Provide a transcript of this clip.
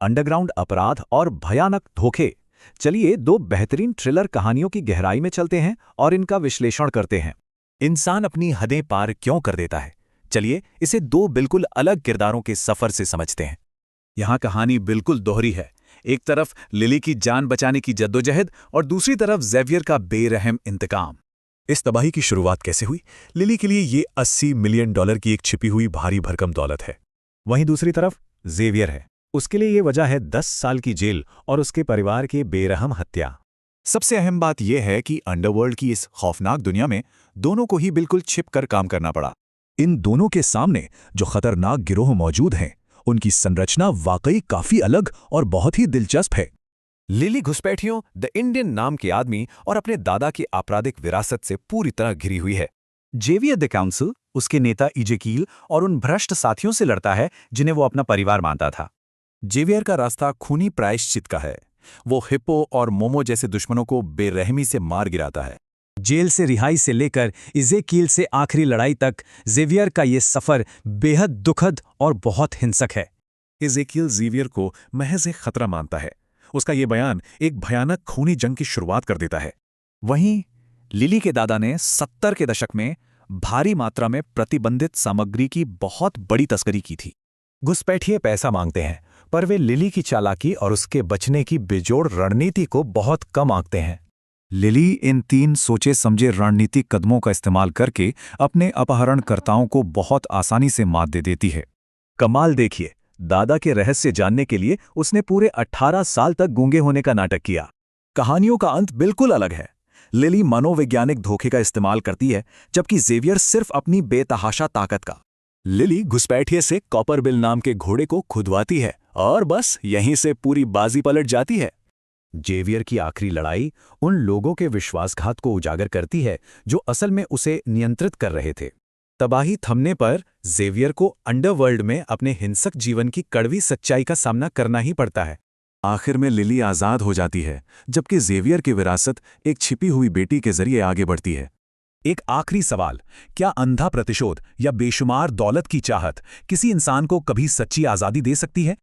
Underground अपराध और भयानक धोखे। चलिए दो बेहतरीन थ्रिलर कहानियों की गहराई में चलते हैं और इनका विश्लेषण करते हैं। इंसान अपनी हदें पार क्यों कर देता है? चलिए इसे दो बिल्कुल अलग किरदारों के सफर से समझते हैं। यहाँ कहानी बिल्कुल दोहरी है। एक तरफ लिली की जान बचाने की जद्दोजहद और दूसरी तरफ ज़ेवियर का बेरहम इंतकाम। इस तबाही की शुरुआत कैसे हुई? लिली के लिए ये $80 मिलियन की एक छिपी हुई भारी भरकम दौलत है। वहीं दूसरी तरफ ज़ेवियर है। उसके लिए ये वजह है 10 साल की जेल और उसके परिवार की बेरहम हत्या। सबसे अहम बात यह है कि अंडरवर्ल्ड की इस खौफनाक दुनिया में दोनों को ही बिल्कुल छिपकर काम करना पड़ा। इन दोनों के सामने जो खतरनाक गिरोह मौजूद हैं, उनकी संरचना वाकई काफी अलग और बहुत ही दिलचस्प है। लिली घुसपैठियों द इंडियन नाम के आदमी और अपने दादा की आपराधिक विरासत से पूरी तरह घिरी हुई है। ज़ेवियर द काउंसिल उसके नेता इजेकील और उन भ्रष्ट साथियों से लड़ता है जिन्हें वो अपना परिवार मानता था। ज़ेवियर का रास्ता खूनी प्रायश्चित का है। वो हिप्पो और मोमो जैसे दुश्मनों को बेरहमी से मार गिराता है। जेल से रिहाई से लेकर इजेकील से आखिरी लड़ाई तक ज़ेवियर का ये सफ़र बेहद दुखद और बहुत हिंसक है। इजेकियल ज़ेवियर को महज एक खतरा मानता है। उसका ये बयान एक भयानक खूनी जंग की शुरुआत कर देता है। वहीं लिली के दादा ने 70 के दशक में भारी मात्रा में प्रतिबंधित सामग्री की बहुत बड़ी तस्करी की थी। घुसपैठिए पैसा मांगते हैं, पर वे लिली की चालाकी और उसके बचने की बेजोड़ रणनीति को बहुत कम आंकते हैं। लिली इन 3 सोचे समझे रणनीतिक कदमों का इस्तेमाल करके अपने अपहरणकर्ताओं को बहुत आसानी से मात दे देती है। कमाल देखिए, दादा के रहस्य जानने के लिए उसने पूरे 18 साल तक गूंगे होने का नाटक किया। कहानियों का अंत बिल्कुल अलग है। लिली मनोवैज्ञानिक धोखे का इस्तेमाल करती है, जबकि ज़ेवियर सिर्फ अपनी बेतहाशा ताकत का। लिली घुसपैठिए से कॉपरबिल नाम के घोड़े को खुदवाती है और बस यहीं से पूरी बाजी पलट जाती है। ज़ेवियर की आखिरी लड़ाई उन लोगों के विश्वासघात को उजागर करती है जो असल में उसे नियंत्रित कर रहे थे। तबाही थमने पर ज़ेवियर को अंडरवर्ल्ड में अपने हिंसक जीवन की कड़वी सच्चाई का सामना करना ही पड़ता है। आखिर में लिली आज़ाद हो जाती है, जबकि ज़ेवियर की विरासत एक छिपी हुई बेटी के जरिए आगे बढ़ती है। एक आखिरी सवाल, क्या अंधा प्रतिशोध या बेशुमार दौलत की चाहत किसी इंसान को कभी सच्ची आज़ादी दे सकती है?